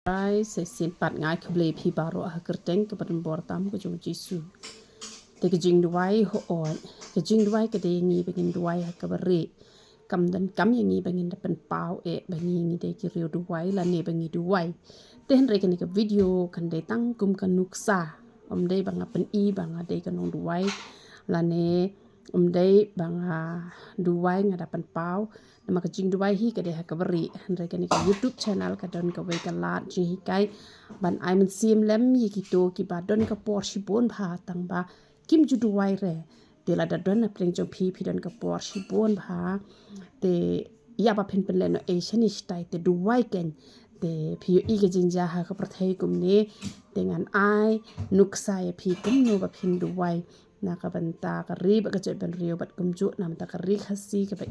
Duwai se sin pat ngai kble phi baro ha kerteng ke badan bor tam ko jong jisu te ke jing Duwai ho on ke jing Duwai ke de ngi begin Duwai ha ka bare kam dan kam yang ngi bengin dapen pau bangi ngi de ki rio Duwai la ne bangi Duwai te hen re ke video kan de tang kum kan nuksa de banga pen banga de kan nong Duwai la ne de banga Duwai ngadapan pau nama ke jing Duwai hi ke de ha ka bare hen re ke YouTube channel ka don ka we ka lat ji hi kai ban ai men sim lem yi ki to ki ba don ka por shi bon pha tang ba kim ju Duwai re te la da don na pleng jong phi don ka por shi bon pha te ya ba pen len no asian style te Duwai ken te phi i ke jing ja ha ka prathai kum ne dengan ai nuksa ya phi kum no ba phin Duwai na ka banta ka ri ba ka che ben rio bat kum ju nam ta ka ri khasi ka ba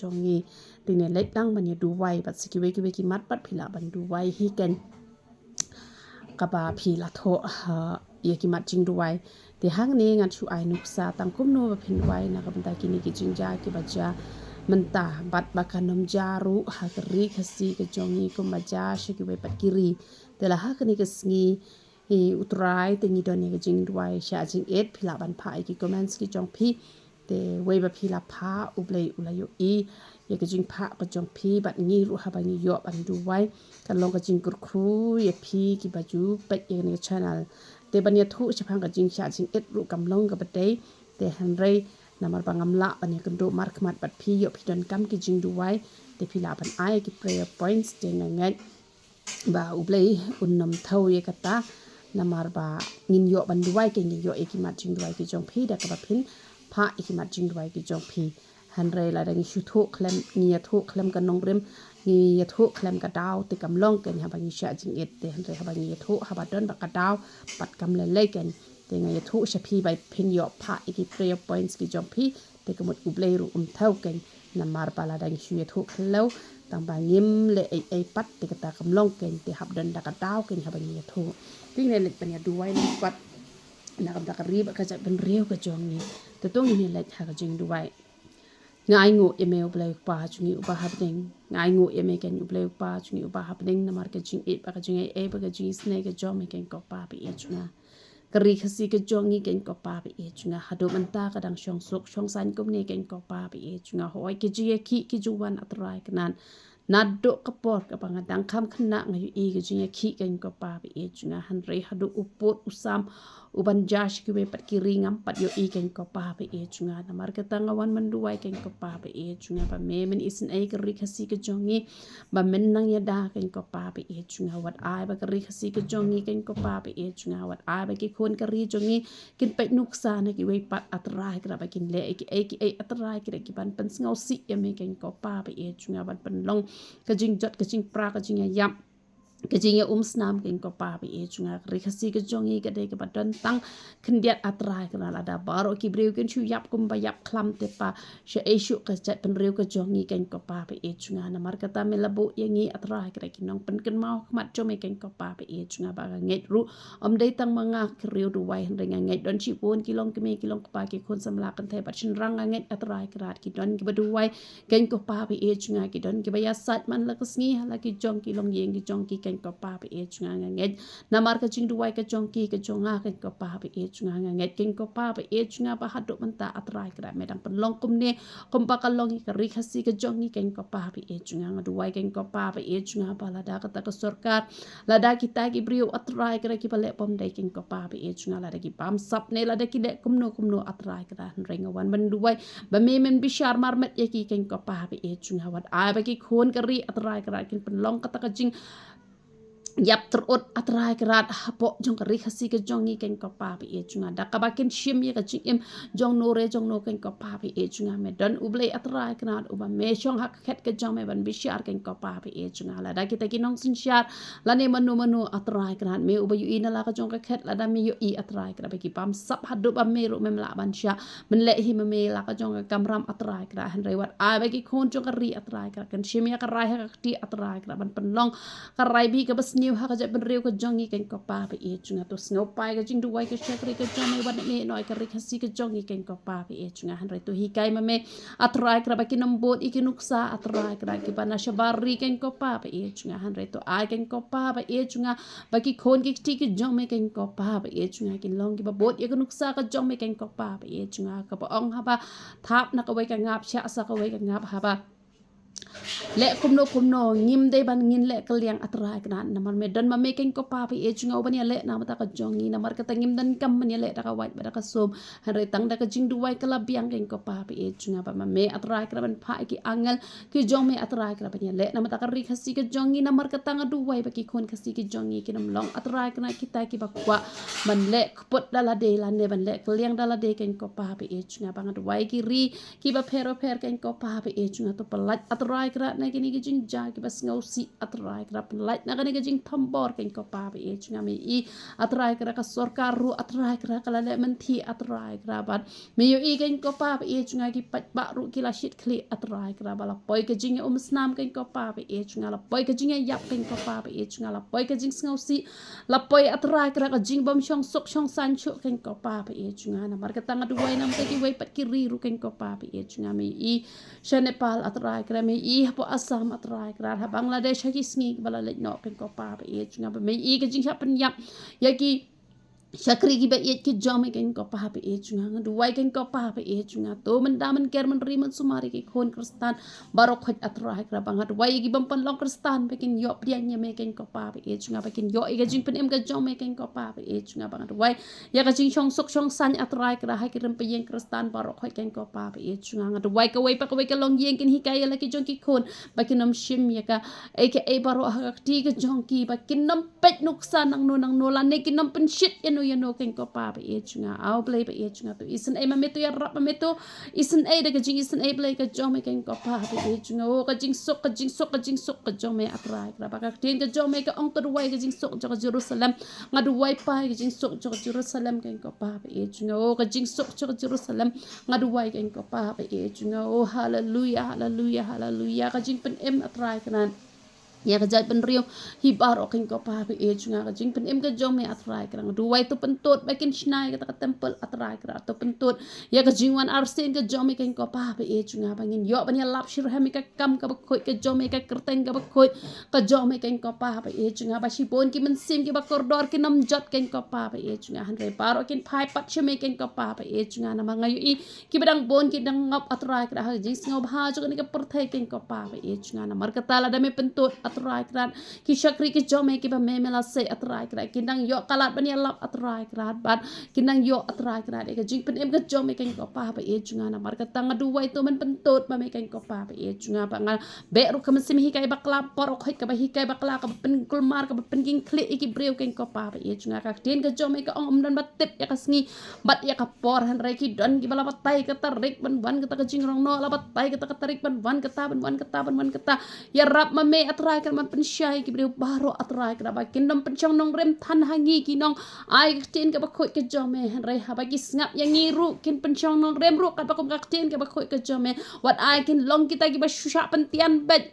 jongi tine let dang ban ya Duwai bat sikiwe ki mat pat phila ban Duwai hi ken ka ba phi la tho ye ki mat jing Duwai te hang ne ngan chu ai nuksa tang kum no ba phin Duwai na ka banta ki ni ki jing ja ki ba ja menta bat bakanom jaru ha ka ri khasi ka jongi ko ma ja shi ki we pat kiri te la ha ka ni ka sngi utrai te ngi don ni jing Duwai sha jing et phila ban pha ki comments ki jong phi te we ba phila pha ublei ulayo ye ka jing pha ka jong phi bat ngi ru ha ba ngi yo ban Duwai kan long ka jing kur khru ye phi ki ba ju pe ye ni channel te ban ye thu cha phang ka jing sha jing et ru kam long ka ba te han rei namar bangam la ban ye kan do mark mat bat phi yo phi don kam ki jing Duwai te phila ban ai ki prayer points te ngai ba ublei unnam thau ye kata namar ba ngin yo ban Duwai ke ngin yo ekimat jing Duwai ki jong phi da ka ba phin pha ekimat jing Duwai ki jong phi han re la dang shu tho klem ni tho klem ka nong rem ni tho klem ka daw te kam long ken ha ba ni sha jing et te han re ha ba ni tho ha ba don ba ka daw pat kam le ken te ngai tho sha phi bai phin yo pha eki prayer points ki jong phi te kamot ublei ru thau ken namar ba la dang shu tho khlo tang ba ngim le ai pat te ka ta kam long ken te hab don da ka daw ken ha ba ni tho ting ne let panya Duwai ni pat na kam ta ka ri ba ka ja ben riu ka jong ni te tong ni let ha ka jing Duwai ngai ngo email blai pa chungi uba happening ngai ngo email ken blai pa chungi uba happening na mar ka jing et ba ka jing ai ba ka jing snake ka jong me ken ko pa bi e chunga kari khasi ka jongi ken ko pa bi e chunga hado manta ka dang shong sok shong san kum ne ken ko pa bi e chunga hoi ki ji ki juwan atrai kanan nado kapor ka pangadang kam khna ngai i ka jing ki ken ko pa bi e chunga han rei hado upot usam uban jash ki we pat ki ringam pat yo i ken ko pa bi e chunga na mar ka tangawan man Duwai ken ko pa bi e chunga ba me men isin ai ka ri khasi ka jongi ba men nang ya da ken ko pa bi e chunga wat ai ba ka ri khasi ka jongi ken ko pa bi e chunga wat ai ba ki khon ka ri jongi kin pe nuksa na ki we pat atrai kra ba kin le ki atrai kra ki ban pen ngau si ya me ken ko pa bi e chunga ban pen long ka jing jot ka jing pra ka jing yam ka jing ya snam ken ko pa bi e chunga ri khasi ka jongi ka de ka badon tang khndiat atrai kra la da baro ki breu ken chu yap kum ba yap khlam te pa she e shu ka chat pen reu ka jongi ken ko pa bi e chunga na mar ka ta me labu yangi atrai kra ki nong pen ken mau khmat cho me ken ko pa bi e chunga ba ga nget ru om dei tang manga kreu Duwai han ringa nget don chi pon ki long ki me ki long pa ki khon samla kan the pat chin rang nget atrai kra ki don ki ba Duwai ken ko pa bi e chunga ki don ki ba ya sat man la ka sngi hala ki jong ki long yeng ki jong ki ken ko pa bi e chunga nget namar ka jing Duwai ka jong ki ka jonga ken ko pa bi e chunga nget ken ko pa bi e chunga ba hadu manta atrai kra me dang pen long kum ne kum pa ka long ka ri khasi ka jong ni ken ko pa bi e chunga Duwai ken ko pa bi e chunga ba la da ka ta ka sarkar la da kita ki brio atrai kra ki pale pom dai ken ko pa bi e chunga la da ki pam sap ne la da ki de kum no atrai kra ringa wan ban Duwai ba me men bishar mar met ye ki ken ko pa bi e chunga wat ai ba ki khon ka ri atrai kra kin pen long ka ta ka jing yap terut atrai kerat hapo jong kari khasi ke jong ni ken ko pa bi e chunga da ka ba ken shim ye ka chim jong no re jong no ken ko pa bi e chunga me don ublei atrai kerat uba me shong hak khet ke jong me ban bi shar ken ko pa bi e chunga la da kita ki nong sin shar la ne manu atrai kerat me uba yu ina la ka jong ka khet la da me yu i atrai kerat ba ki pam sap hadu ba me ru me la ban sha men le hi me la ka jong ka kamram atrai kerat han re wat ai ba ki khon jong ka ri atrai kerat ken shim ya ka rai ha ka ti atrai kerat ban pen long ka rai bi ka bas niu ha ka jat ben riu ka jongi ken ko pa be e chunga to snow pai ka jing duwai ka shakri ka jome wan me noi ka rik hasi ka jongi ken ko pa be e chunga han re to hikai ma me atrai kra ba kinam bot ikinuksa atrai kra ki bana shabari ken ko pa be e chunga han re to ai ken ko pa ba e chunga ba ki khon ki ti ki jome ken ko pa ba e chunga kin long ki ba bot ikinuksa ka jome ken ko pa ba e chunga ka ba ong ha ba thap na ka wai ka ngap sha sa ka wai ka ngap ha ba le kumno ngim de ban ngin le kaliang atrai kran namar medan ma making ko pa e chunga ban ya le na mata ka jongi namar ka tangim dan kam man ya le da ka wait ba da ka som hare tang da ka jing duwai kala biang ken ko pa e chunga ba ma me atrai kran ban pha ki angal ki jong me atrai kran ban ya le na mata ka ri khasi ka jongi namar ka tang duwai ba ki khon khasi ki jongi ki nam long atrai kran kita ki ba kwa ban le khpot dala de la ne ban le kaliang dala de ken ko pa e chunga ba duwai ki ri ki ba pero ken ko pa e chunga to palat atrai kra na kini ke jing ja ke bas ngau si atrai kra penlait na kini ke jing thambor ken ko pa be e chunga me I atrai kra ka sarkar ru atrai kra kala le menti atrai kra ban me yo I ken ko pa be e chunga ki pat ba ru ki la shit kli atrai kra bala poi ke jing snam ken ko pa be e chunga la poi ke jing yap ken ko pa be e chunga la poi ke jing ngau si la poi atrai kra ka jing bam shong sok shong san chu ken ko pa be e chunga na mar ka tanga duwai nam te ki wai pat ki ri ru ken ko pa be e chunga me I Nepal atrai kra me I po Assam atrai kra ha Bangladesh ha ki sngi bala le no ken ko pa be e chunga me I ke jing happen yap ya ki Syakri ki ba iet ki jome ken ko pa be e chunga duwai ken ko pa be e chunga to man daman ker man riman sumari ki khon kristan baro khoj atrai kra banga duwai ki bam pan long kristan be ken yo priang nya me ken ko pa be e chunga ba ken yo I ga jing pen em ga jome ken ko pa be e chunga banga duwai ya ga jing chong sok chong san atrai kra ha ki ram pe yen kristan baro khoj ken ko pa be e chunga duwai ka wai pa ka wai ka long yen ken hikai la ki jong ki khon ba ken nam shim ya ka aka baro ha ti ga jong ki ba ken nam pet nuksa nang no la ne ken nam pen shit yano ken ko pa be e chunga au play be e chunga to isen e mameto ya rap mameto isen e daga jing isen e play ka jome ken ko pa be e chunga o ka jing sok ka jome atrai kra ba ka tin ka jome ka ong to duwai ka jing sok ka Jerusalem nga duwai pa ka jing sok ka Jerusalem ken ko pa be e chunga o ka jing sok ka Jerusalem nga duwai ken ko pa be e chunga o hallelujah ka jing pen em atrai kanan ya ka jat ben rio hi baro ken ko pa be e chunga ka jing pen em ka jome atrai kra duwai to pentot bakin shnai ka ta temple atrai kra to pentot ya ka jing wan arsen ka jome ken ko pa be e chunga bangin yo ban ya lap shir ha mi ka kam ka khoi ka jome ka kerteng ka khoi ka jome ken ko pa be e chunga ba shi bon ki men sim ki ba kordor ki nam jot ken ko pa be e chunga han re baro ken phai pat cheme ken ko pa be e chunga na ma ngayu I ki badang bon ki dang ngop atrai kra ha jing sngob ha jo ni ka perthai ken ko pa be e chunga na mar ka tala da me pentot atrai kran ki syakri ki jome ki ba memela se atrai kran kinang yo kalat ban ya lap atrai kran ban kinang yo atrai kran e ka jing pen em ka jome ken ko pa ba e chunga na mar ka tanga duwai to man pentot ba me ken ko pa ba e chunga ba ngal be ru ka mesim hikai bakla por khoi ka ba hikai bakla ka pen kulmar ka pen king kle ki breu ken ko pa ba e chunga ka tin ka jome ka om dan batip ya ka sngi bat ya ka por han re ki don ki bala batai ka tarik ban ka ta ka jing rong no la batai ka ta ka tarik ban ka ta ban ka ta ya rap ma me atrai kan man pen syai ki breu baro atrai ka ba kin nam pen chong nong rem than hangi ki nong ai tin ka ba khoi ka jome han re ha ba ki snap yang ngi ru kin pen chong nong rem ru ka ba kom ka tin ka ba khoi ka jome wat ai kin long kita ki ba shusha pen tian bet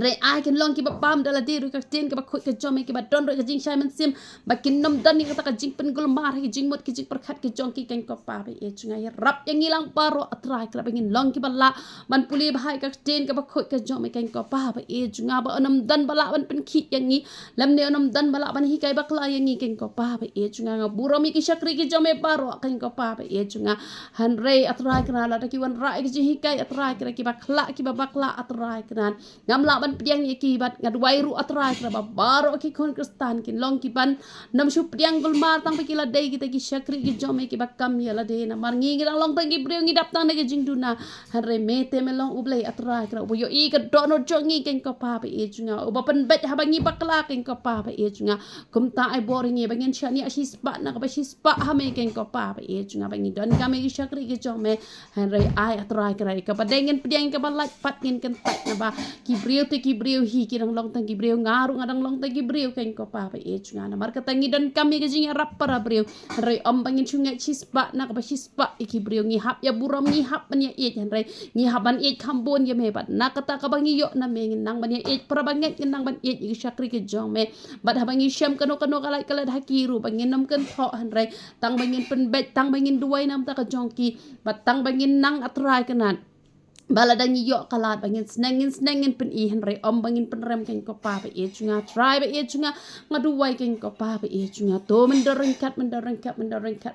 re ai ken long ki ba pam dala diru ka tin ka ba khoi ka jome ki ba don re ka jing shai man sim ba kin nom dan ni ka ta ka jing pen gul mar ki jing mot ki jing perkhat ki jong ki ken ko pa be e chunga ya rap yang ilang paro atrai ka bangin long ki ba la ban puli bhai ka tin ka ba khoi ka jome ken ko pa be e chunga ba onam dan bala ban pen khi yang ni lam ne onam dan bala ban hi kai ba kla yang ni ken ko pa be e chunga nga buro mi ki syakri ki jome paro ken ko pa be e chunga han re atrai kana la ta ki wan ra ki hi kai atrai ka ki ba kla ki ba bakla atrai kana ngam la ban piang ni ki bat ngadwai ru atrai kra ba baro ki khon kristan kin long ki ban nam shu piang gul mar tang pe ki la dei ki ta ki syakri ki jome ki ba kam ya la de na mar ngi ngi long tang ki breu ngi dap tang ki jing duna han re me te me long ublei atrai kra bo yo I ka do no jong ngi ken ko pa be e chunga o ba pen bet ha ba ngi bakla ken ko pa be e chunga kum ta ai bor ngi ba ngin shani a shi spa na ka ba shi spa ha me ken ko pa be e chunga ba ngi don ka me ki syakri ki jome han re ai atrai kra ka ba dengen piang ka ba lat pat ngin ken tat na ba ki breu teki brio hi ki dang long teki brio ngaru ngadang long teki brio ken ko pa ba e chunga na marka tangi dan kami ke jinga rap para brio rai om bangin chunga chispa na ka chispa iki brio ngi hap ya buram ngi hap ban ya e han rai ngi haban e khambon ya me bat na kata ka bangi yo na me nang ban ya e para banget nang ban e iki shakri ke jong me bat habangi syam kano kalai kala hakiru bangin nam kan tho han rai tang bangin pen bet tang bangin duai nam ta ka jongki bat tang bangin nang atrai kanan baladang yo kalat bangin senengin pen i henry om bangin pen rem ken ko pa ba e chunga try ba e chunga ngaduai ken ko pa ba e chunga to menderengkat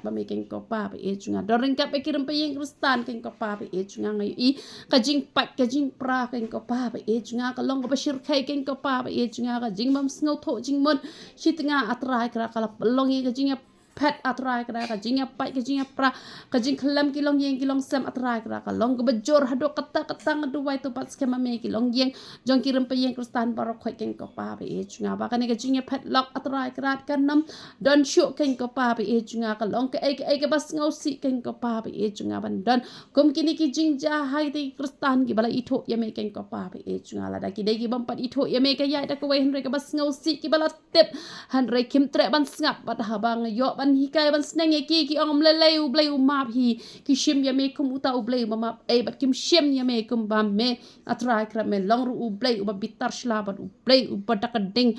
ba me ken ko pa ba e chunga dorengkat ba kirim pe yeng kristan ken ko pa ba e chunga ngai i kajing pat kajing pra ken ko pa ba e chunga ka long ba shir khai ken ko pa ba e chunga ka jing bam sngo tho jing mon shitnga atrai kra kala long i kajing pet atrai kra ka jinga pai ka jinga pra ka jing khalam ki long yeng ki long sam atrai kra ka long ba jor hado kata ngadu wai to pat skema me ki long yeng jong ki rempe yeng kristan barok khoi ken ko pa ba e chunga ba ka ne ka jinga pet lok atrai kra kan nam don shu ken ko pa ba e chunga ka long ka e ka bas ngau si ken ko pa ba e chunga ban don kum kini ki jing ja hai ti kristan ki bala itho ya me ken ko pa ba e chunga la da ki dei ki bam pat itho ya me ka ya da ko wai hen re ka bas ngau si ki bala tep han re kim tre ban ngap bat ha bang yo ban hi kai ban sneng ki ong le u blei u map hi ki shim ya me kum uta u blei mama e bat kim shim ya me kum bam me atrai kra me long ru u blei u ba bitar shla bat u blei u ba dak ding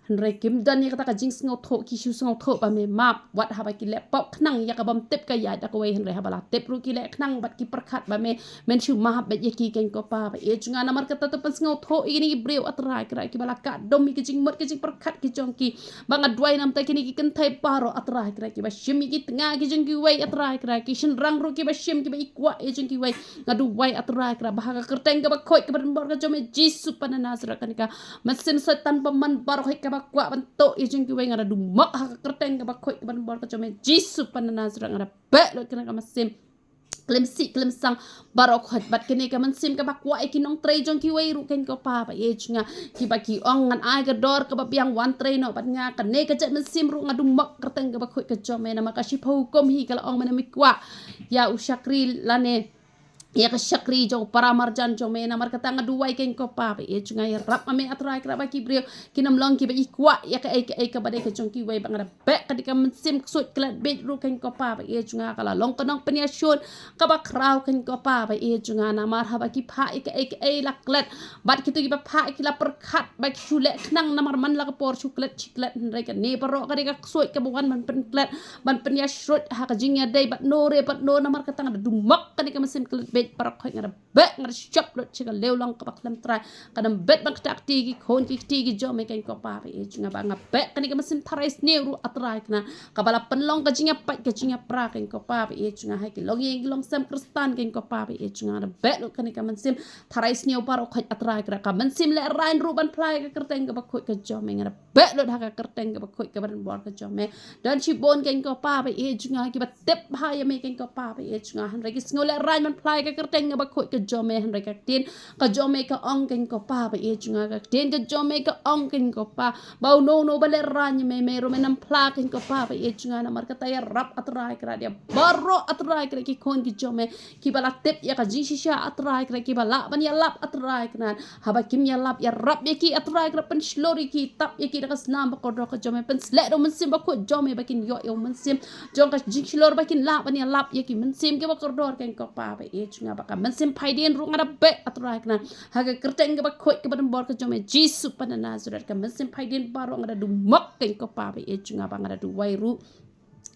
han re kim dan ni kata ka jing sngo tho ki shu sngo tho ba me map wat ha ba ki le pop knang ya ka bam tep ka ya da ko wei han re ha bala tep ru ki le knang bat ki perkhat ba me men shu map bet ye ki ken ko pa ba e chunga na mar kata to pan sngo tho ini ki breu atrai kra ki bala ka dom ki jing mot ki jing perkhat ki jong ki banga dwai nam ta ki ni ki kan thai paro atrai kra ki ba shim ki tengah ki jeng ki wai atrai kra ki shin rang ru ki ba shim ki ba ikwa e jeng ki wai ngadu wai atrai kra ba ka kerteng ka ba khoi ka ban bor ka jome jisu panana sra kan ka masin setan paman bar khoi ka ba kwa ban to e jeng ki wai ngada du mak ha ka kerteng ka ba khoi ka ban bor ka jome jisu panana sra ngada be lo kan ka masim klem sang barok hat bat kene ka mansim ka bakwa e kinong tre jong ki wei ru ken ko pa ba e chinga ki ba ki ong ngan ai ga dor ka ba biang wan tre no bat nga ka ne ka jet mansim ru ngadu mak kerteng ka ba khoi ka jome na makashi phau kom hi kala ong mana mikwa ya ushakri lane ya ka shakri jo para marjan jo me na mar kata ngaduai ken ko pa e chunga ya rap ame atrai kra ba ki brio kinam long ki ba ikwa ya ka e ka ba de ka jong ki wei bang be ka dika mansim sut klat be ru ken ko pa e chunga kala long kanong penia shon ka ba kraw ken ko pa e chunga na mar ha ba ki pha e laklet bat ki tu ki ba pha ki la perkhat ba ki shule knang na mar man la ka por chuklet chiklet re ka ne baro ka dika sut ka bukan man pen klet ban penia shrut ha ka jing ya dei bat no na mar kata ngada dumak ka dika mansim klet be para khoi ngara bet ngara shop lot chiga leulang ka baklam try kadam bet bang tak ti ki khon ki ti ki jo me ken ko pa e chinga ba nga bet kani ka masim tharais neuru atrai kana ka bala penlong ka jinga pat ka jinga pra ken ko pa e chinga hai ki logi ki long sam kristan ken ko pa e chinga na bet lo kani ka masim tharais neu par khoi atrai kra ka masim le rain ru ban plai ka kerteng ka ba khoi ka jo me ngara bet lo ha ka kerteng ka ba khoi ka ban bor ka jo me dan chi bon ken ko pa e chinga ki ba tep ha ya me ken ko pa e chinga han re ki ngole rain ban plai ka kerteng ba khoi ka jome han reka tin ka jome ka ong ken ko pa ba e chunga ka tin ka jome ka ong ken ko pa ba no bale ran me ro menam pla ken ko pa ba e chunga na mar ka ta ya rap atrai kra dia baro atrai kra ki khon ki jome ki bala tep ya ka jishisha atrai kra ki bala ban ya lap atrai kna ha ba kim ya lap ya rap ya ki atrai kra pen slori ki tap ya ki da snam ba ko do ka jome pen sle do mensim ba ko jome ba kin yo mensim jong ka jingslor ba kin lap ban ya lap ya ki mensim ki ba ko do ken ko pa ba e chunga ba ka mansim paidien ru ngada be atrai kana haga kerteng ga ba khoi ka ban bor ka jome jisu panana zurat ka mansim paidien baro ngada du mak ken ko pa be e chunga ba ngada du wai ru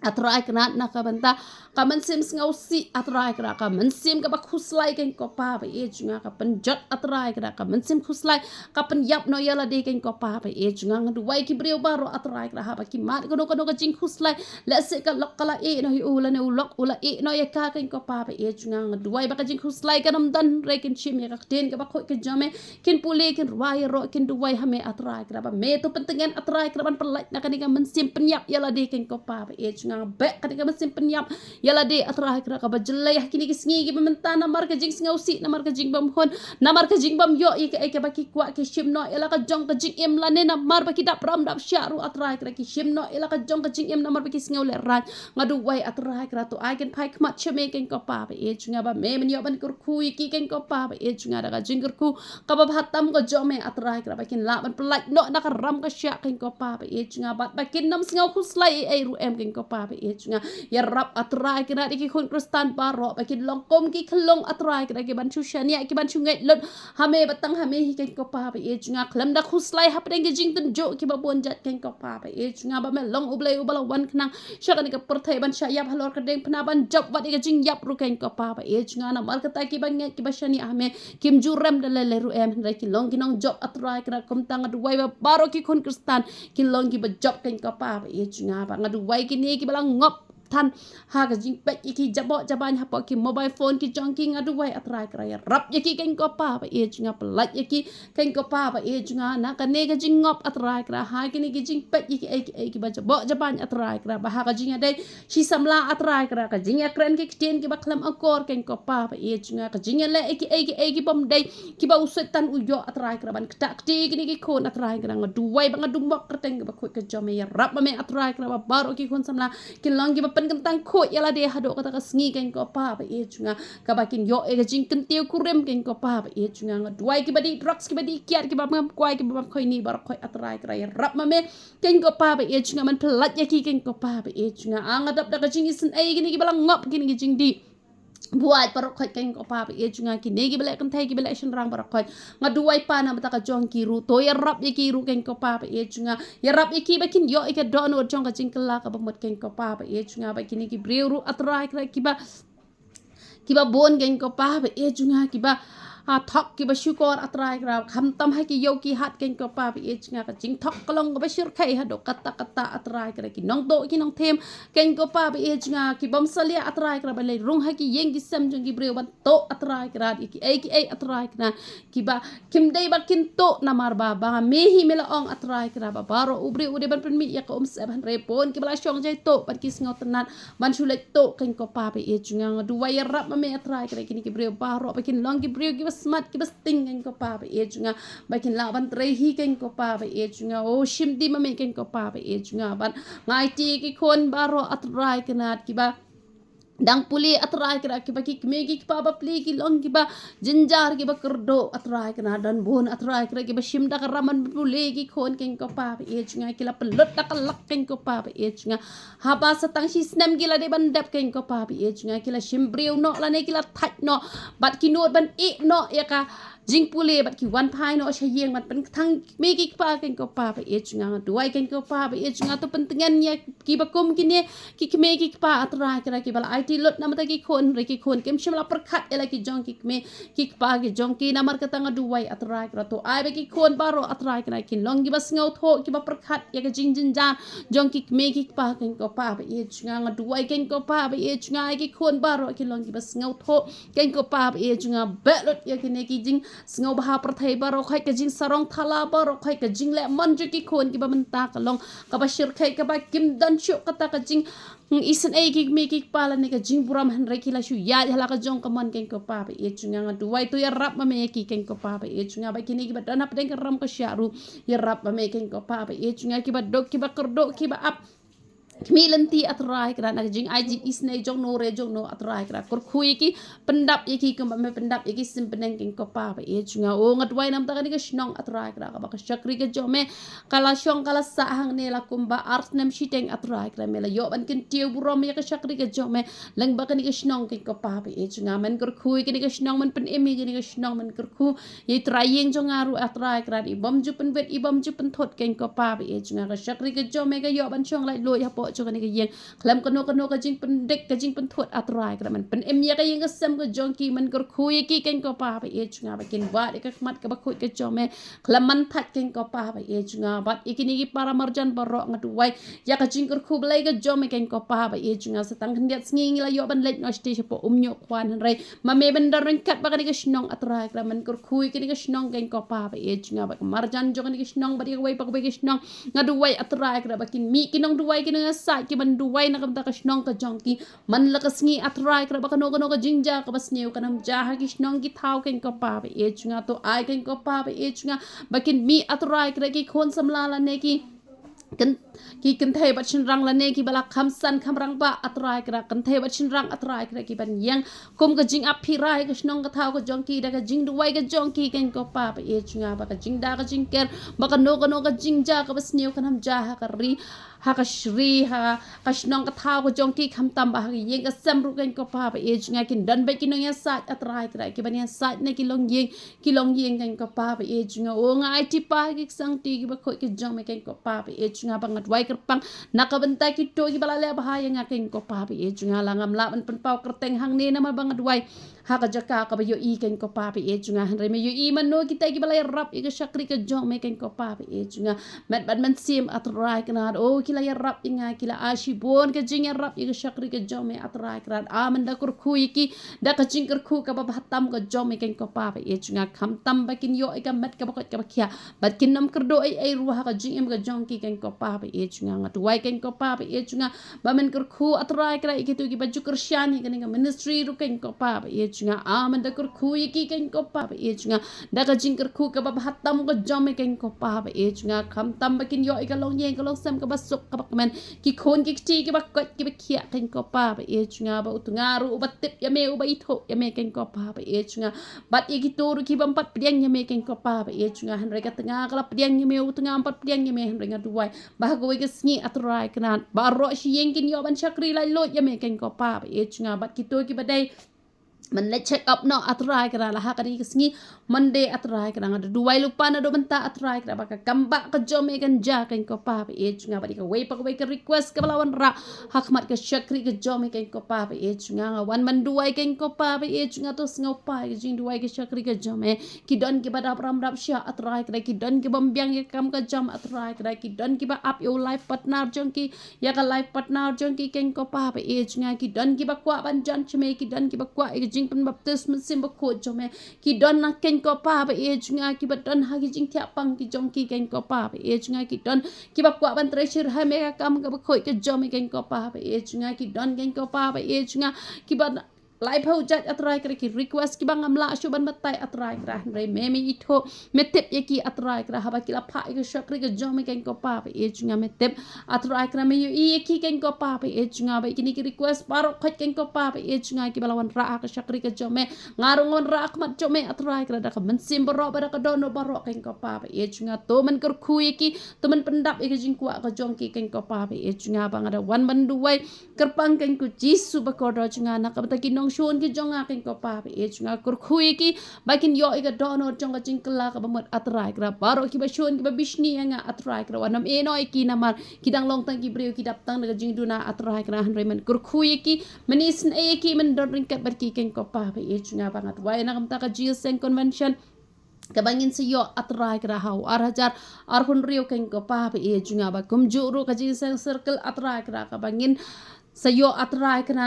atrai kana na ka banta ka mansim ngau si atrai kana ka mansim ka ba khuslai ken ko pa e chunga ka panjat atrai kana ka mansim khuslai ka pan yap no yala de ken ko pa e chunga ndu wai ki breu baro atrai kana ha ba ki mat ko ka jing khuslai la se ka lok kala e no hi ula ne ulok ula e no ya ka ken ko pa e chunga ndu wai ba ka jing khuslai ka nam dan re ken chim ya ka ten ka ba khoi ka jame ken pule ken wai ro ken du wai ha me atrai kana ba me to pentengan atrai kana ban pelai na ka ni ka mansim penyap yala de ken ko pa e junga bek kadika mesin penyap yala de atrai kra ka bajelay kini kisngi ki bementa namar ka jing ngausi namar ka jing bam hon namar ka jing bam yo ke baki kwa ki shimno yala ka jong ka jing em lane namar baki dap ram dap syaru atrai kra ki shimno yala ka jong ka jing em namar baki ngau le ran ngadu wai atrai kra to ai ken pai khmat cheme ken ko pa ba e junga ba me men yo ban kur khu ki ken ko pa ba e junga da ka jing kur khu ka ba hatam ko jome atrai kra bakin la ban pelaj no na ka ram ka syak ken ko pa ba e junga bat bakin nam ngau khu slai e ru em ken ko pa ba e junga ya rap atrai kra ki khun kristan baro bakin longkom ki khlong atrai kra ki ban chu shania ki ban chu ngai lot hame batang hame hi ken ko pa ba e junga khlam da khu slai hap deng ki jing tun jo ki ba bon jat ken ko pa ba e junga ba me long ublai ubala wan knang syakani ka perthai ban syayap halor ka deng phna ban job wat ka jing yap ru ken ko pa ba e junga na mar ka ta ki ban ngai ki ba shani ame kim jurem de le ru em re ki long ki nong job atrai kra kom tang adu wai ba baro ki khun kristan ki long ki ba job ken ko pa ba e junga ba ngadu wai ki ne ki ba ngop tan ha ka jing pet iki jabo jaban ha ki mobile phone ki jongki ngadu wai atrai kra ya rap yaki ken ko pa ba e junga pelat yaki ken ko pa ba e junga na ka ne ka jing ngop atrai kra ha ki ni ki jing pet iki ba jabo jaban atrai kra ba ha ka jing adai si samla atrai kra ka jing akren ki kten ki ba klam akor ken ko pa ba e junga ka jing le iki bom dai ki ba usetan uyo atrai kra ban kta kti ki ni ki khon atrai kra ngadu wai ba ngadu mok kerteng ba khoi ka jome ya rap ma me atrai kra ba baro ki khon samla ki long ki ba kentang khoi yala de hado kata ka sngi ken ko pa ba e junga ka bakin yo e jing kentiu kurem ken ko pa ba e junga ngadwai ki badi drugs ki badi kiat ki ba ngam kwai ki ba khoi ni bar khoi atrai krai rap ma me ken ko pa ba e junga man pelat ya ki ken ko pa ba e junga angadap da ka jing isen ai gini ki balang ngop gini ki jing di buat parok khoi ken ko pa ba e junga ki negi bele kan thai ki bele shin rang parok khoi ngaduai pa na mata ka jong ki ru to ya rap ye ki ru ken ko pa ba e junga ya rap ye ki bakin yo e ka don or jong ka jing kala ka ba mot ken ko pa ba e junga ba kini ki breu ru atrai kra ki ba bon ken ko pa ba e junga ki ba thok ki ba syukor atrai kra kham tam hai ki yo ki hat ken ko pa bi e chinga ka jing thok kalong ba syur khai ha do kata atrai kra ki nong do ki nong them ken ko pa bi e chinga ki bam salia atrai kra ba le rung ha ki yeng ki sam jung ki breu ban to atrai kra ki ai atrai kra ki ba kim dei ba kin to namar ba me hi mela ong atrai kra ba baro ubri ude ban mi ya ko se ban repon ki bala syong jai to ban ki sngot tenan ban shule to ken ko pa bi e chinga du wai rap ma me atrai kra ki ni ki breu baro ba kin long ki breu ki smart ki bas ting ken ko pa ba e junga bakin la ban tre hi ken ko pa ba e junga o shim di ma me ken ko pa ba e junga ban ngai ti ki khon baro atrai kanat ki ba dang puli atrai kra ki ba ki megi ki pa ba pli ki long ki ba jinjar ki ba kerdo atrai kna dan bon atrai kra ki ba shim da raman puli ki khon ken ko pa ba e junga ki la pelot da kalak ken ko pa ba e junga ha ba satang si snam ki la de ban dap ken ko pa ba e junga ki la shim breu no la ne ki la thach no bat ki no ban e no ya ka jing pule bat ki wan pai no shayeng bat pen thang megi ki pa ken ko pa ba e junga duai ken ko pa ba e junga to pentingan ya ki ba kum ki ne ki megi ki pa atrai kra ki bala ti lot namata ki khon re ki khon kem shimla perkhat ela ki jong ki me ki pa ki jong ki namar ka tanga duwai atrai kra to ai be ki khon baro atrai kra ki long ki bas ngau tho ki ba perkhat ya ka jing jin jan jong ki me ki pa ken ko pa ba e chunga nga duwai ken ko pa ba e chunga ki khon baro ki long ki bas ngau tho ken ko pa ba e chunga belot ya ki ne ki jing ngau ba prathai baro khai ka jing sarong thala baro khai ka jing le man ju ki khon ki ba menta ka long ka ba shir khai ka ba kim dan shu ka ta ka jing isen ai ki me ki pala ne ka jing buram han re ki la shu ya hala ka jong ka man ken ko pa ba e chunga nga duwai to ya rap ma me ki ken ko pa ba e chunga ba ki ne ki ba dan ap den ka ram ka sharu ya rap ma me ken ko pa ba e chunga ki ba dok ki ba kerdo ki ba ap Milenti atrai kran nak jing aji isne jong no re jong no atrai kran kor khui ki pendap yaki ke me pendap yaki simpeneng king ko pa ba e junga o ngat wai nam ta ka ni ka snong atrai kran ka ba ka shakri ka jome kala shong kala sa hang ne la kumba art nam shiteng atrai kran me la yo ban kin tiu burom ya ka shakri ka jome lang ba ka ni ka snong king ko pa ba e junga men kor khui ki ni ka snong men pen emi ki ni ka snong men kor khu ye trying jong aru atrai kran i bom ju pen vet i bom ju pen thot king ko pa ba e junga ka shakri ka jome ka yo ban shong lai lo ya po cho ka ni ka yeng klam kano ka jing pen dek ka jing pen thot atrai kra man pen em ya ka yeng ka sam ka jong ki man kor khui ki ken ko pa ba e chunga ba ken wa de ka mat ka ba khoi ka chome klam man that ken ko pa ba e chunga bat ikini ki para marjan baro ngatu wai ya ka jing kor khu blai ka jome ken ko pa ba e chunga satang khndiat sngi la yo ban let no sti po nyo kwan han rai ma me ban dar ren kat ba ka ni ka snong atrai kra man kor khui ki ni ka snong ken ko pa ba e chunga ba marjan jo ka ni ka snong ba di wai pa ko ba ka snong ngadu wai atrai kra ba kin mi kinong duwai ki nga sa ki ban duwai na kamta kasnong ka jongki man lakas ngi atrai kra bakano kano ka jingja ka bas neu kanam jaha kisnong ki thau ken ko pa be e chunga to ai ken ko pa be e chunga bakin mi atrai kra ki khon samla la ne ki kan ki kan thai bat chin rang la ne ki bala kham san kham rang ba atrai kra kan thai bat chin rang atrai kra ki ban yang kum ka jing ap phi rai ka snong ka thau ka jong ki da ka jing duwai ka jong ki ken ko pa ba e chunga ba ka jing da ka jing ker ba ka no ka jing ja ka bas neu kan ham ja ha ka ri ha ka shri ha ka snong ka thau ka jong ki kham tam ba ha yeng ka sam ru ken ko pa ba e chunga kin dan ba ki no ya sa atrai kra ki ban ya sa ne ki long yeng ken ko pa ba e chunga o ngai ti pa ki sang ti ki ba khoi ki jong me ken ko pa ba e chunga bangat wai kerpang nakabenta ki to ki balale bahaya ngaking ko pa ba e chunga langam la ban pau kerteng hang ne na ma bangat wai ha ka jaka ka ba yo i ken ko pa ba e chunga han re me yo i man no ki ta ki balai rap i ka shakri ka jong me ken ko pa ba e chunga met ban man sim atrai kana o ki la ya rap inga ki la ashi bon ka jing ya rap i ka shakri ka jong me atrai kana aman da kur khu ki da ka jing kur khu ka ba hatam ka jong me ken ko pa ba e chunga kham tam ba kin yo i ka met ka ba ka ba khia bat kin nam kerdo ai ruha ka jing em ka jong ki ken ko pa ba e chunga ngat wai ken ko pa ba e chunga ba men kur khu atrai kra ki tu ki ba ju kursyani ken ministry ru ken ko pa ba e chunga aman da kur khu ki ken ko pa ba e chunga da ka jing kur khu ka ba hatam ka jong me ken ko pa ba e chunga kham tam ba kin yo i ka long yeng ka long sam ka ba suk ka ba men ki khon ki ti ki ba ko ki ba khia ken ko pa ba e chunga ba utunga ru ba tip ya me u ba itho ya me ken ko pa ba e chunga bat i ki tu ru ki ba pat priang ya me ken ko pa ba e chunga han re ka tengah kala priang ya me u tengah pat priang ya me han re nga duwai ba go ke sngi atrai kana ba ro shi yeng kin yo ban chakri lai lo ya me ken ko pa ba e chunga bat ki to ki ba dai man le check up no atrai kra la ha kari kisngi monday atrai kra ngada duwai lupa na do benta atrai kra baka kamba ka jome kan ja kan ko pa ba e chunga bari ka wei pa ka request ka balawan ra hakmat ka shakri ka jome kan ko pa ba e chunga nga wan man duwai kan ko pa ba e chunga to sngo pa ka jing duwai ka shakri ka jome ki don ki bada ram rap sha atrai kra ki don ki bam byang ka kam ka jam atrai kra ki don ki ba up your life partner jong ki ya ka life partner jong ki kan ko pa ba e chunga ki don ki ba kwa ban jan chme ki don ki ba kwa jing pen baptism sim ba ko jome ki don na ken ko pa ba e chunga ki ba don ha ki jing thya pang ki jong ki ken ko pa ba e chunga ki don ki ba kwa ban treasure ha me ka kam ka ba khoi ke jome ken ko pa ba e chunga ki don ken ko pa ba e chunga ki ba live ho jat atrai kra ki request ki bang amla shu ban batai atrai kra re me itho me tep ye ki atrai kra ha ba ki la pha ki shakri ke jome ken ko pa ba e chunga me tep atrai kra me ye ki ken ko pa ba e chunga ba ki ni ki request paro khot ken ko pa ba e chunga ki balawan ra ka shakri ke jome ngarungon ra akmat jome atrai kra da ka mensim baro ba da ka dono baro ken ko pa ba e chunga to men kur khu ye ki to men pendap e ke jing kwa ka jong ki ken ko pa ba e chunga ba ngada wan ban duwai kerpang ken ku jisu ba ko do chunga na ka ta ki nong shon ki jong akin ko pa ba e chunga kur khui ki bakin yo i ka dono jong ka jing kala ka ba mot atrai kra baro ki ba shon ki ba bishni nga atrai kra wanam e no ki na mar ki dang long tang ki breu ki dap tang na jing duna atrai kra han remen kur khui ki manis e ki men don ring kat bar ki ken ko pa ba e chunga ba ngat wai na kam ta ka GSN convention kabangin sa yo atrai kra hau arhajar arhun rio ken ko pa ba e chunga ba kum juru ka GSN circle atrai kra kabangin sa yo atrai kra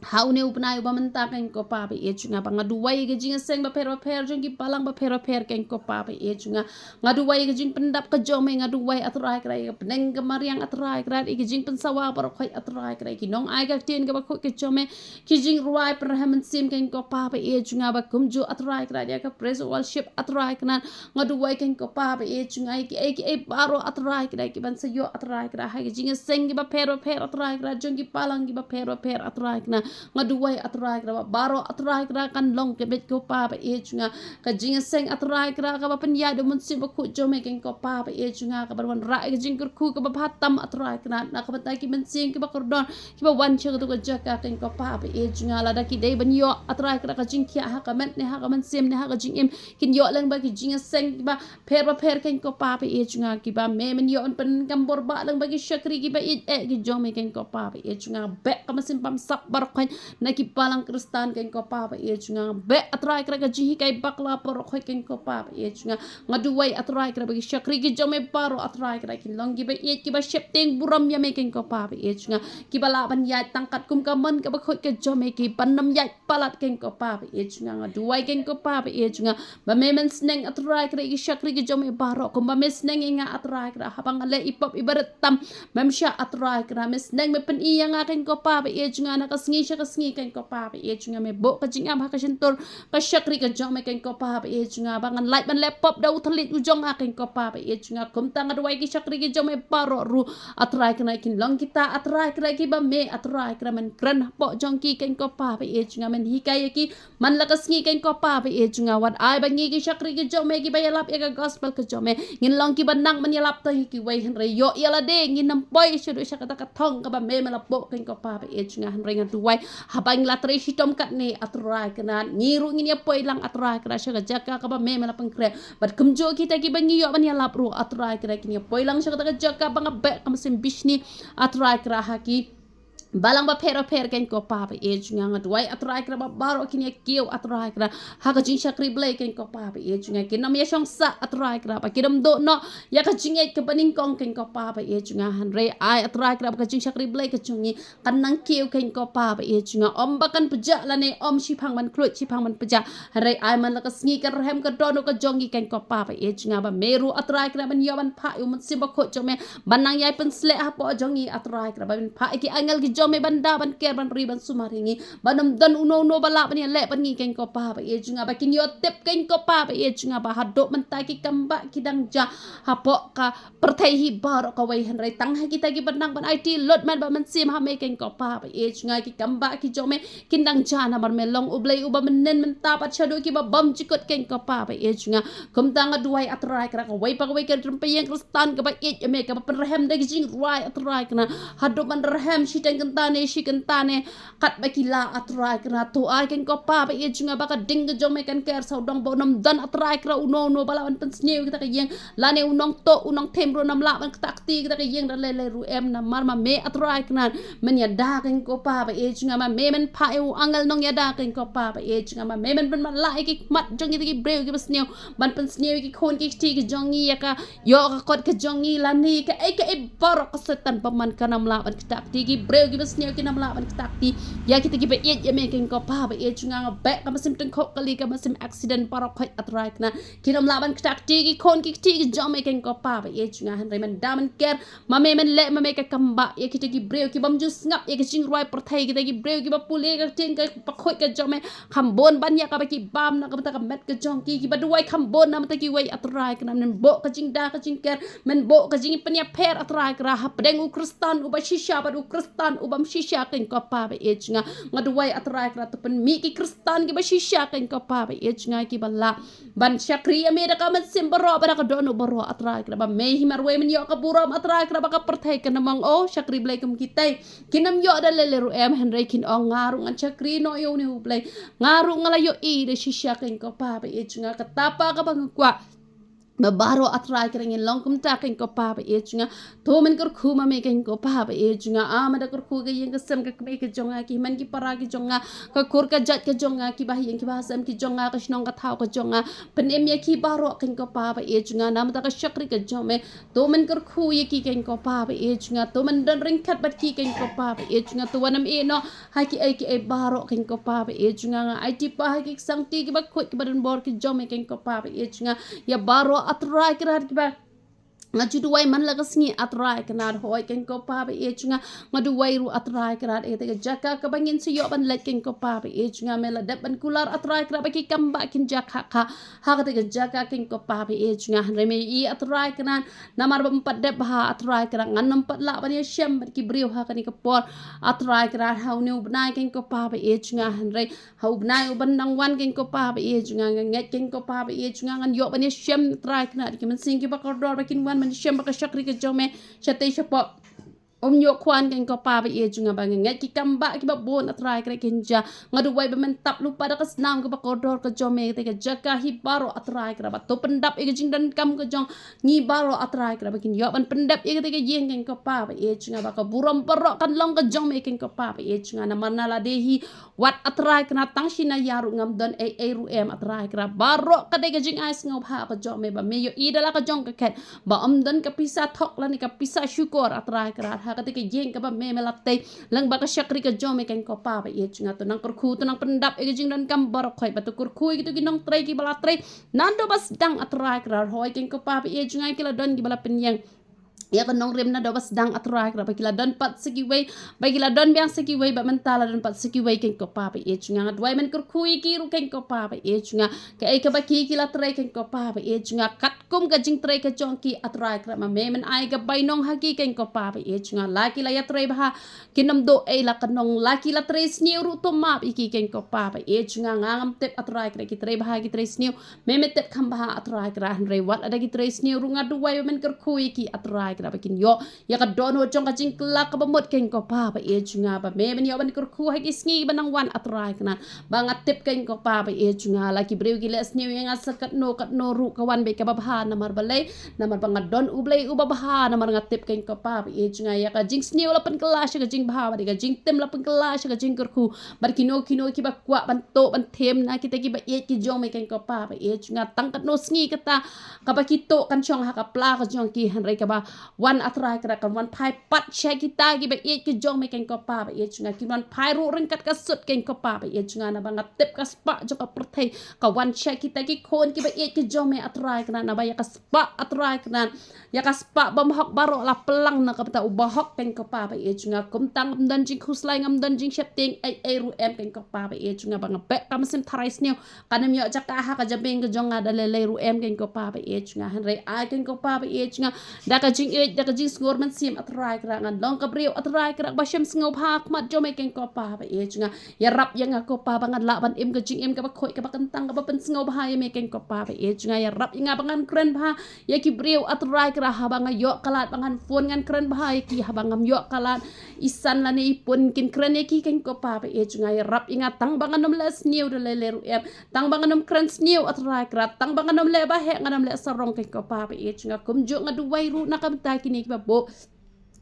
how ne upnai ba menta ken ko pa ba e chunga ba ngaduwai ge jing seng ba pero jong ki palang ba pero ken ko pa ba e chunga ngaduwai ge jing pendap ka jome ngaduwai atrai kra ge peneng ke mariang atrai kra ge jing pensawa ba khoi atrai kra ki nong ai ga tin ge ba khoi ke jome ki jing ruai perhamen sim ken ko pa ba e chunga ba kumju atrai kra ya ka praise worship atrai kna ngaduwai ken ko pa ba e chunga ki e baro atrai kra ki ban sa yo atrai kra ha ge jing seng ge ba pero atrai kra jong ki palang ge ba pero atrai kna ngaduwai atrai kra baro atrai kra kan long ke bet ko pa ba e chunga ka jing seng atrai kra ka ba penya do mun sim ba khu jome ken ko pa ba e chunga ka ban ra ke jing kur khu ka ba phatam atrai kra na ka ba ki men sing ki ba kordon ki ba wan che to ka jaka ken ko pa ba e chunga la da ki dei ban yo atrai kra ka jing khia ha ka men ne ha ka man sim ne ha ka jing em kin yo lang ba ki jing seng ki ba pher ken ko pa ba e chunga ki ba me men yo pen kam bor ba lang ba ki shakri ki ba e ki jome ken ko pa ba e chunga be ka masim pam sak bar khoi na ki palang kristan ken ko pa ba e chunga be atrai kra ga ji kai bakla por khoi ken ko pa ba e chunga ngaduai atrai kra ba ki shakri ki jome paro atrai kra ki longi ba e ki ba shepteng buram ya me ken ko pa ba e chunga ki bala ban ya tangkat kum ka man ka ba khoi ke jome ki panam ya palat ken ko pa ba e chunga ngaduai ken ko pa ba e chunga ba me men sneng atrai kra ki shakri ki jome paro kum ba me sneng inga atrai kra habang ale ipop ibarat tam mem sha atrai kra me sneng me pen i yang ken ko pa ba e chunga na kasngi sha kasngi ken ko pa ba e chunga me bo ka jing am ha ka shentor ka shakri ka jome ken ko pa ba e chunga bangan light ban laptop dau thalit ujong ha ken ko pa ba e chunga kum tang adwai ki shakri ki jome paro ru atrai kna kin long kita atrai kra ki ba me atrai kra man kran po jong ki ken ko pa ba e chunga men hikai ki man la kasngi ken ko pa ba e chunga wat ai bangi ki shakri ki jome ki ba yalap e ka gospel ka jome ngin long ki banang man yalap ta ki wai hen re yo yala de ngin nam poi shu sha ka ta ka thong ka ba me malapo ken ko pa ba e chunga hen re ngaduai habang la tre shitom kat ne atrai kna ngiru ngin ya poi lang atrai kra sha ka jaka ka ba me malapang kre bat kumjo kita ki bangi yo ban yalap ru atrai kra kin ya poi lang sha ka ta ka jaka bang be kam sim bishni atrai kra ha ki balang ba pero ken ko pa ba e chunga ngadwai atrai kra ba baro kin ya kiu atrai kra ha ka jing shakri blai ken ko pa ba e chunga kin nam ya shong sa atrai kra ba kidam do no ya ka jing e ka baning kong ken ko pa ba e chunga han re ai atrai kra ba ka jing shakri blai ka chungi kan nang kiu ken ko pa ba e chunga om ba kan peja la ne om shi phang man klut shi phang man peja re ai man la ka sngi ka rem ka do no ka jongi ken ko pa ba e chunga ba meru atrai kra ban yo ban pha yu man sim ba kho chome banang yai pen sle ha po jongi atrai kra ba ban pha ki angal ki me banda ban ker ban riban sumaringi banam dan uno bala ban le ban ngi ken ko pa ba e junga ba kin yo tep ken ko pa ba e junga ba hadok man ta ki kamba ki dang ja hapo ka perthai hi bar ka wai han rai tang ha ki ta ki banang ban IT lot man ba man sim ha me ken ko pa ba e junga ki kamba ki jome kin dang ja na mar me long ublai uba men men ta pa chado ki ba bam chikot ken ko pa ba e junga kum tang duai atrai kra ka wai pa wai ka rum pe yang kristan ka ba e me ka ba perhem da ki jing ruai atrai kana hadok man rehem shi tang tane shi kan tane kat bakila atrai kra to ai ken ko pa ba e junga ba ka ding jo me kan ker sau dong bo nam dan atrai kra uno bala ban pen sneu kita ka yeng la ne unong to unong them ro nam la ban tak ti kita ka yeng da le ru em na mar ma me atrai kna men ya da ken ko pa ba e junga ma me men pha e angal nong ya da ken ko pa ba e junga ma me men ban ma la ki mat jong ki breu ki sneu ban pen sneu ki khon ki ti ki jongi ya ka yo ka kot ka jongi la ni ka e barok ka setan paman kanam la ban tak ti ki breu ki sneu ki nam la ban takti ya kita ki be ya me ken ko pa ba e chunga be ka masim teng khok kali ka masim accident parok khoi atrai kna ki nam la ban takti ki khon ki ti ki jom me ken ko pa ba e chunga han man daman ker ma me men le ma me ka kamba ya kita ki breu ki bam ju ngap ya ki ching roi perthai kita ki breu ki ba pule ka tin ka pa khoi ka jom me khambon ban ya ka ba ki bam na ka ta ka met ka jong ki ba duai khambon na ma ta ki wai atrai kna men bo ka jing da ka jing ker men bo ka jing pen ya pher atrai kra ha pedeng u kristan u ba shisha ba u kristan u bam shisha ken ko pa ba e chunga ngaduai atrai kra to pen mi ki kristan ki ba shisha ken ko pa ba e chunga ki balla ban shakri me da ka mat sim baro ba ka dono baro atrai kra ba me hi marwe men yo ka buram atrai kra ba ka perthai ka namang o shakri blai kum kitai kinam yo da le ru em henry kin o ngaru ngan shakri no yo ni hu blai ngaru ngala yo i de shisha ken ko pa ba e chunga ka tapa ka bang kwa baro atrai kering longkum ta ken ko pa ba e chunga to men kor khuma me ken ko pa ba e chunga a ma da kor khu ge yeng ka sam ka me ke jonga ki man ki para ki jonga ka kor ka jat ka jonga ki ba yeng ki ba sam ki jonga ka shnong ka thau ka jonga pen em ye ki baro ken ko pa ba e chunga nam ta ka shakri ka jome to men kor khu ye ki ken ko pa ba e chunga to men dan ring khat bat ki ken ko pa ba e chunga to wanam e no ha ki e baro ken ko pa ba e chunga nga ai ti pa ha ki sang ti ki ba khoi ki ba dan bor ki jome ken ko pa ba e chunga ya baro atrai kra ki ba ngaju duai man la kasngi atrai kana hoi ken ko pa ba e chunga ngadu wai ru atrai kra e te jaka ka bangin su yo ban let ken ko pa ba e chunga mela dap ban kular atrai kra ba ki kamba kin jaka kha ha ka te jaka ken ko pa ba e chunga re me i atrai kana namar ba empat dap ha atrai kra ngan empat la ban ye shem ki briu ha ka ni ka por atrai kra ha ne ubnai ken ko pa ba e chunga re ha ubnai uban nang wan ken ko pa ba e chunga nget ken ko pa ba e chunga ngan yo ban ye shem atrai kana ki man sing ki ba ko dor ba kin wan man shem ba ka shakri ka jome chate shapo Nyok kwan kan ko pa ba e junga ba ngat ki kamba ki ba bon atrai kre kinja ngadu wai ba men tap lupa da kas nam ko ba kodor ko jome te ka jaka hi baro atrai kra ba to pendap e jing dan kam ko jong ngi baro atrai kra ba kin yo ban pendap e te ka yeng kan ko pa ba e junga ba ka buram perok kan long ko jong me kan ko pa ba e junga na mana la dehi wat atrai kna tang shina yaru ngam don e ru em atrai kra baro ka de ka jing ais ngau ha ko jome ba me yo ida la ka jong ka ket ba don ka pisa thok la ni ka pisa syukur atrai kra ketika jeng ka ba me melate lang ba ka syakri ka jome kan ko pa ba ye chinga to nang kurku to nang pendap e jing dan kam bar khoi ba to kurku gitu ginong trai ki bala trai nando bas dang atrai krar hoi kan ko pa ba ye chinga ki la don ki bala penyang ya kan nong rem na do bas dang atrai kra ba ki la don pat segi wei ba ki la don biang segi wei ba mentala don pat segi wei kan ko pa ba ye chinga dwai men kurku ki ru kan ko pa ba ye chinga ka e ka ba ki la trai kan ko pa ba ye chinga kat kum ka jing trai ka chong ki atrai kra ma me men ai ka bai nong ha ki kan ko pa ba ye chinga la ki la ya trai ba kinam do e la kanong la ki la trai sniu ru to ma bi ki kan ko pa ba ye chinga ngam tep atrai kra ki trai ba ki trai sniu me me tep kham ba atrai kra han re wat ada ki trai sniu ru ngadu wai men kurku ki atrai kra ba kin yo ya ka don ho chong ka jing kla ka ba mot kan ko pa ba ye chinga ba me men yo ban kurku ha ki sngi banang wan atrai kna ba ngatep kan ko pa ba ye chinga la ki breu ki le sniu yang asakat no ru ka wan be ka ba ha namar balai namar ba ngadon ublai u ba ha namar ngatep kan ko pa ba ye chinga ya ka jing sniu la pen kelas ka jing ba ba ka jing tem la pen kelas ka jing kurku bar kino ki ba kwa ban to ban them na kita ki ba ye ki jong me kan ko pa ba ye chinga tang kat no sngi kata ka ba ki to kan chong ha ka pla ka jong ki han re ka ba wan atrai kra kan wan phai pat sha kita ki ba ye ki jong me kan ko pa ba ye chinga ki wan phai ru ring kat ka sut kan ko pa ba ye chinga na ba ngatep ka spa jo ka perthai ka wan sha kita ki khon ki ba ye ki jong me atrai kna na ba ya ka spa atrai kna ya ka spa bam hok baro la pelang na ka ta ubahok kan ko pa ba ye chinga kum tang dan jing khuslai ngam dan jing shep ting ai ru em kan ko pa ba ye chinga ba ngape kam sim tharais new kanam yo jaka ha ka jabeng ka jong ada le ru em kan ko pa ba ye chinga han re ai kan ko pa ba ye chinga da ka jing skor man sim atrai kra ngan long ka breu atrai kra ba shem sngo phak mat jo me kan ko pa ba ye chinga ya rap yang ko pa ba ngan la ban em ka jing em ka ba khoi ka ba kentang ka ba pen sngo ba ye me kan ko pa ba ye chinga ya rap yang ba ngan kren ba ya ki breu atrai kra ha ba ngayo kalat ba ngan phone ngan kren ba ye ki ha ba ngam yo kalat isan la ni pun kin kren ye ki kan ko pa ba ye chinga ya rap inga tang ba nganum les new de le ru em tang ba nganum kren new atrai kra tang ba nganum le ba he nganum le sarong kan ko pa ba ye chinga kum jo ngadu wai ru na kam ta kini ki ba bo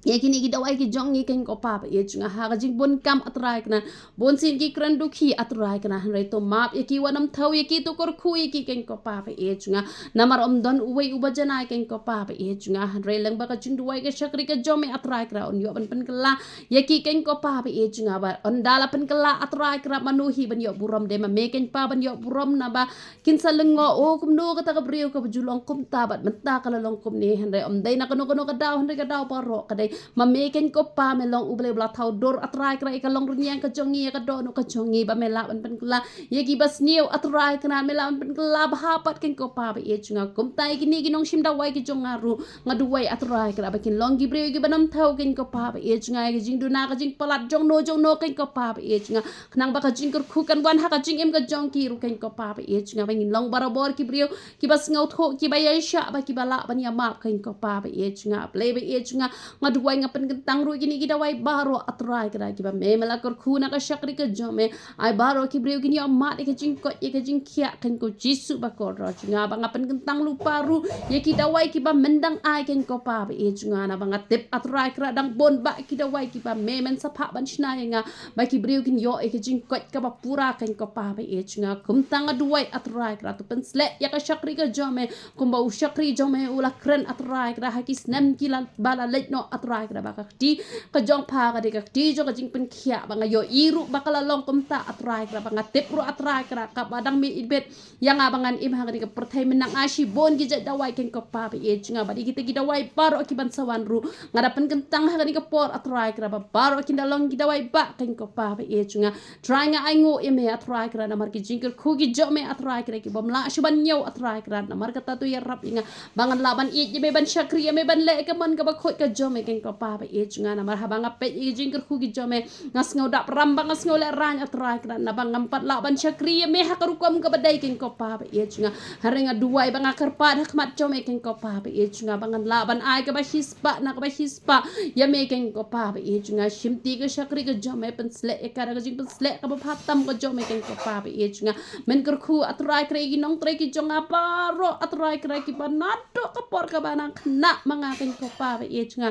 ya kini kita wai ki jong ni kan ko pa ye chinga ha ga jing bon kam atrai kana bon sin ki kran du khi atrai kana han re to map ye ki wanam thau ye ki to kor khu ye ki kan ko pa ye chinga namar om don uwei ubajana kan ko pa ye chinga han re lang ba ka jing du wai ka shakri ka jome atrai kra on yo ban pen kala ye ki kan ko pa ye chinga ba on dala pen kala atrai kra manuhi ban yo buram de ma me kan pa ban yo buram na ba kin salengo o kum no ka ta ka brio ka julong kum ta bat menta kala long kum ni han re om dai na ka no ka daw han re ka daw paro ka dai mameken ko pa melong uble bla thau dor atrai kra ka long runyang ka jongi ka do no ka jongi ba mela ban pen kala ye ki bas niu atrai kana mela ban pen kala ba pat ken ko pa ba ye chunga kum tai kini ginong sim da wai ki jongaru ngadu wai atrai kra ba kin long gi bre gi banam thau ken ko pa ba ye chunga gi jing du na ka jing palat jong no ken ko pa ba ye chunga khnang ba ka jing kur khu kan wan ha ka jing em ka jong ki ru ken ko pa ba ye chunga ba kin long barabor ki bre ki bas ngau tho ki ba ye sha ba ki bala ban ya map ken ko pa ba ye chunga ple ba ye chunga ngadu wai ngapen kentang ru gini kita wai baro atrai kra ki ba me mela kor khuna ka shakri ka jome ai baro ki breu gini amat ke jing ko ye ke jing khia kan ko jisu ba ko ro chinga ba ngapen kentang lu paru ye kita wai ki ba mendang ai ken ko pa ba e chinga na ba ngatep atrai kra dang bon ba kita wai ki ba me men sapha ban chna nga ba ki breu gini yo e ke jing ko ka ba pura kan ko pa ba e chinga kum tang aduai atrai kra to pen sle ya ka shakri ka jome kum ba u shakri jome ula kren atrai kra ha ki snem ki la bala leit no atrai kra ba ka ti ka jong pha ka de ka ti jo ka jing pen khia ba nga yo iru ba kala long kum ta atrai kra ba nga tep ru atrai kra ka badang mi ibet yang abangan im ha ka de ka perthai menang ashi bon gi ja dawai ken ko pa ba e chinga ba di kita gi dawai paro ki ban sawan ru ngadapan kentang ha ka de ka por atrai kra ba paro ki dalong gi dawai ba ken ko pa ba e chinga try nga ai ngo ime atrai kra na mar ki jingker khu gi jo me atrai kra ki bom la shuban nyau atrai kra na mar ka ta tu ya rap inga bangan laban i je me ban shakri me ban le ka man ka ba khoi ka jo me ken ko pa ba e junga na marhaba nga pe i jing ker khu ki jome ngas ngau dap rambang ngas ngau le ran atrai kra na bang empat la ban syakri me ha karukom ka badai ken ko pa ba e junga harenga duai bang kerpa hakmat jome ken ko pa ba e junga bangan la ban ai ka ba hispa na ka ba hispa ya me ken ko pa ba e junga shimti ka syakri ka jome pensle e ka jing pensle ka ba phatam ka jome ken ko pa ba e junga men ker khu atrai kra gi nong tre ki jonga paro atrai kra ki banado ka por ka banang kna manga ken ko pa ba e junga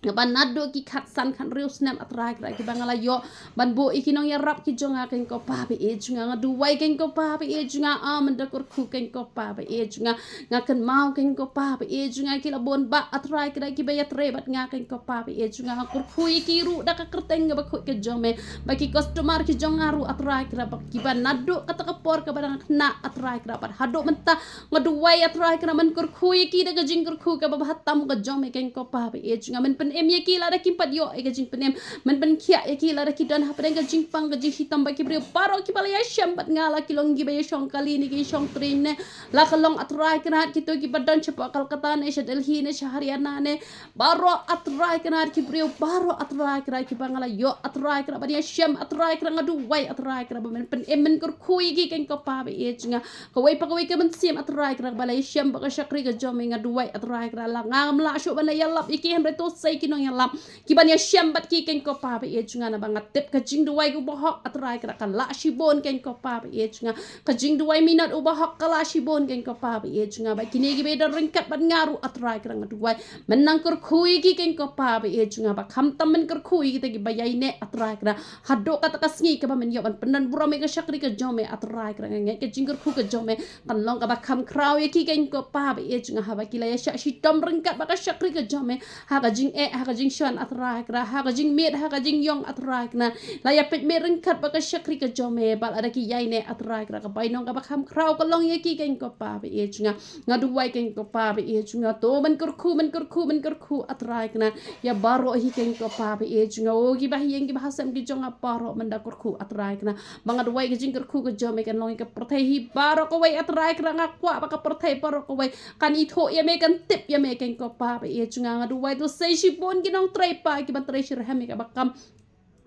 ban nado ki khatsan khan reus nam atrai kra ki bangala yo ban bo ikinong ya rap ki jonga ken ko pa be e junga nga duwai ken ko pa be e junga man da kur khu ken ko pa be e junga nga kan mau ken ko pa be e junga ki la bon ba atrai kra ki ba ya tre bat nga ken ko pa be e junga kur khu ki ru da ka kerteng ba khu ke jome ba ki customer ki jonga ru atrai kra ba ki ban nado kata ka por ka barang na atrai kra bat hado menta nga duwai atrai kra man kur khu ki da ka jing kur khu ka ba hatam ka jome ken ko pa be e junga men em ye ki la da kim pat yo e ga jing penem men ben kia ye ki la da ki dan ha preng ga jing pang ga jing hitam ba ki bre paro ki bala ya sham bat ngala ki long gi ba ya shong kali ni ki shong trin ne la kalong atrai kanat ki to ki badan chapa kalkata ne sha delhi ne sha haryana ne baro atrai kanat ki bre baro atrai kra ki bangala yo atrai kra ba ya sham atrai kra nga du wai atrai kra ba men pen em men kur khui ki ken ko pa ba e jinga ko wai pa ko wai ka men sim atrai kra bala ya sham ba ka shakri ga jom nga du wai atrai kra la ngam la shu ba la ya lap iki hem re to sai kinong yang lam kiban ya syambat ki ken ko pa e junga na banga tip ka jing duwai ku bohok atrai kra ka la shibon ken ko pa e junga ka jing duwai minat u bohok ka la shibon ken ko pa e junga ba kini gi be da ringkat ban ngaru atrai kra duwai menang kur khui ki ken ko pa e junga ba kham tam men kur khui ki gi ba yai ne atrai kra hado ka ta sngi ka ba men yo ban penan buro me ka shakri ka jome atrai kra nge ka jing kur khu ka jome kan long ka ba kham kraw ki ken ko pa e junga ha ba kila ya shi tom ringkat ba ka shakri ka jome ha ka jing ha ka jing shan atrai kra ha ka jing met ha ka jing yong atrai kna la ya pet me ringkat ba ka shakri ka jome bal ada ki yai ne atrai kra ka bai nong ka ba kham kraw ka long ye ki ken ko pa be e junga nga duwai ken ko pa be e junga to man kur khu atrai kna ya baro hi ken ko pa be e junga o gi ba hi yang gi ba sam gi jonga baro man da kur khu atrai kna banga duwai ka jing kur khu ka jome kan long ka perthai hi baro ko wai atrai kra nga kwa ba ka perthai baro ko wai kan i tho ya me kan tip ya me ken ko pa be e junga nga duwai to sei shi bon ginong trai pa ki ban trai shirham ka bakam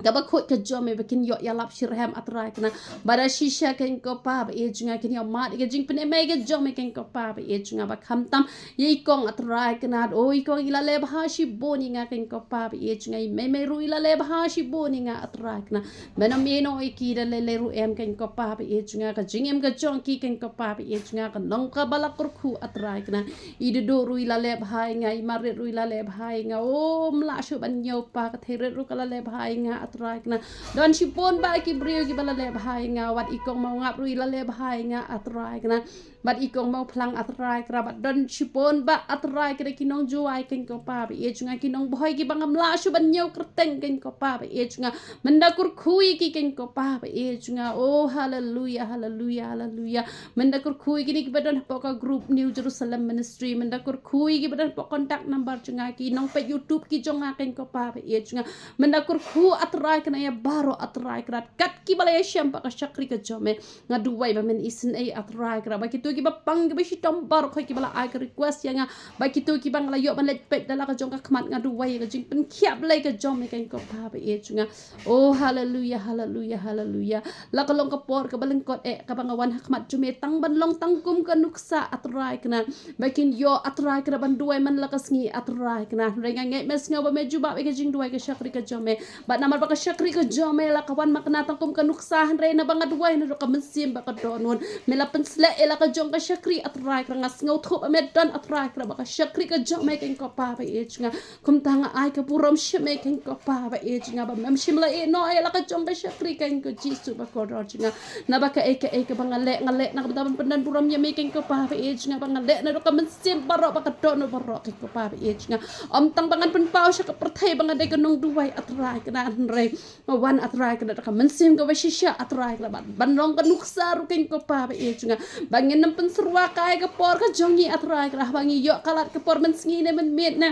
gaba khot ka jome bakin yo ya lap shirham atrai kana bara shisha ken ko pa ba e junga ken yo ma ga jing pen me ga jome ken ko pa ba e junga ba kham tam ye kong atrai kana o i kong ila le bha shi boni nga ken ko pa ba e junga me ru ila le bha shi boni nga atrai kana mena me no i ki le ru em ken ko pa ba e junga ka jing em ga jong ki ken ko pa ba e junga ka nong ka bala kur khu atrai kana i de do ru ila le bha nga i mar ru ila le bha nga o mla shu ban yo pa ka the ru kala le bha nga atrai kna don sipon ba ki brio ki bala le bhai nga wat ikong mau ngap rui la le bhai nga atrai kna bat ikong mau phlang atrai kra bat don sipon ba atrai kra ki nong juai ken ko pa ba e chunga ki nong bhoi ki bangam la shu ban nyau kerteng ken ko pa ba e chunga menda kur khui ki ken ko pa ba e chunga oh hallelujah hallelujah hallelujah menda kur khui ki ni ki badan po ka group New Jerusalem Ministry menda kur khui ki badan po contact number chunga ki nong pe YouTube ki jonga ken ko pa ba e chunga menda kur khu atrai kena ya baro atrai krat kat ki bala ya syampa ka syakri ka jome nga duwai ba men isen ai atrai kra ba kitu ki ba pang ki ba shi tom baro khoi ki bala ai ka request ya nga ba kitu ki bang la yo ban let pet dala ka jong ka khmat nga duwai ka jing pen khiap lai ka jome ken ko pa ba e chunga oh hallelujah hallelujah hallelujah la ka long ka por ka baleng kot e ka bang wan khmat jume tang ban long tang kum ka nuksa atrai kena ba kin yo atrai kra ban duwai man la ka sngi atrai kena renga nge mes nga ba me juba ka jing duwai ka syakri ka jome ba namar ba ka syakri ka jome la kawan makna tangkum ka nuksahan re na banga duwai na ka mensim ba ka donwon mela pensle ela ka jong ka syakri atrai kra ngas ngau thup amedan atrai kra ba ka syakri ka jome ken ko pa ba e chinga kum tanga ai ka purom shime ken ko pa ba e chinga ba mem shimla e no ela ka jong ka syakri ken ko jisu ba ko ro chinga na ba ka e ka banga le ngale na ka pendan purom ya me ken ko pa ba e chinga banga le na ka mensim baro ba ka don ba ro ken ko pa ba e chinga om tang bangan pen pau sya ka perthai banga de ka nong duwai atrai kna re wan atrai kna ka mensim ka washisha atrai kna ban rong ka nuksa ru ken ko pa ba e chunga bangin nam pen serwa kai ka por ka jongi atrai kna bangi yo kalat ka por men sngi ne men met na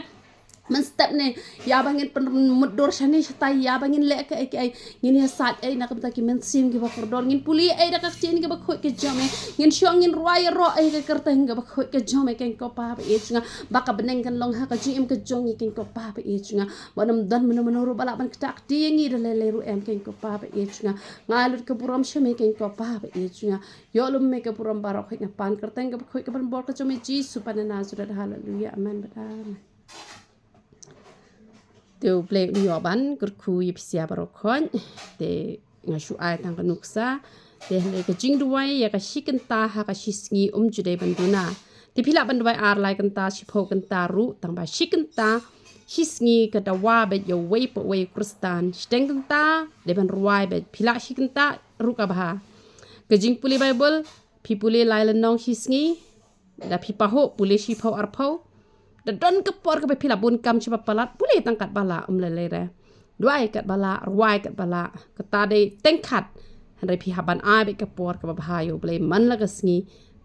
man step ne ya bangin pen mudur shani shatai ya bangin le ke ai ngin ya sat ai nak ta ki men sim ki ba kordor ngin puli ai da ka chen ki ba khoi ke jame ngin shong ngin ruai ro ai ke kerta hinga ba khoi ke jame ken ko pa ba e chunga ba ka beneng kan long ha ka jim ke jong ken ko pa ba e chunga banam dan men ro bala ban tak ti ngi de le ru em ken ko pa ba e chunga ngalut ke puram shame ken ko pa ba e chunga yo lum me ke puram barok khoi na pan kerta nga ba khoi ke ban bor ka jame ji supanana sudah haleluya amen badam Teu play nyoban kurkui pisia barokon te ngashu ai tang kanuksa te le ka jing duai ya ka shikenta ha ka shisngi jude banduna te pila banduai ar lai kanta shipo kanta ru tang ba shikenta shisngi ka dawa be yo wei po wei kristan steng kanta le ban ruai be pila shikenta ru ka ba ka jing puli bible pi puli lai lanong shisngi da pi paho puli shipo arpo da don ke por ke pila bun kam chiba palat puli tangkat bala lele re duai kat bala ruai kat bala kata de tengkat handai pi haban ai be ke por ke bahayo ble man la gasngi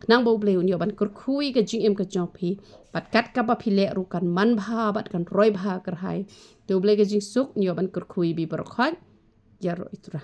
nang bo ble unyo ban kur khui ke jing em ke jong pi pat kat ka ba pi le ru kan man bha bat kan roi bha kar hai tu ble ke jing suk nyo ban kur khui bi ber khat ya ro itura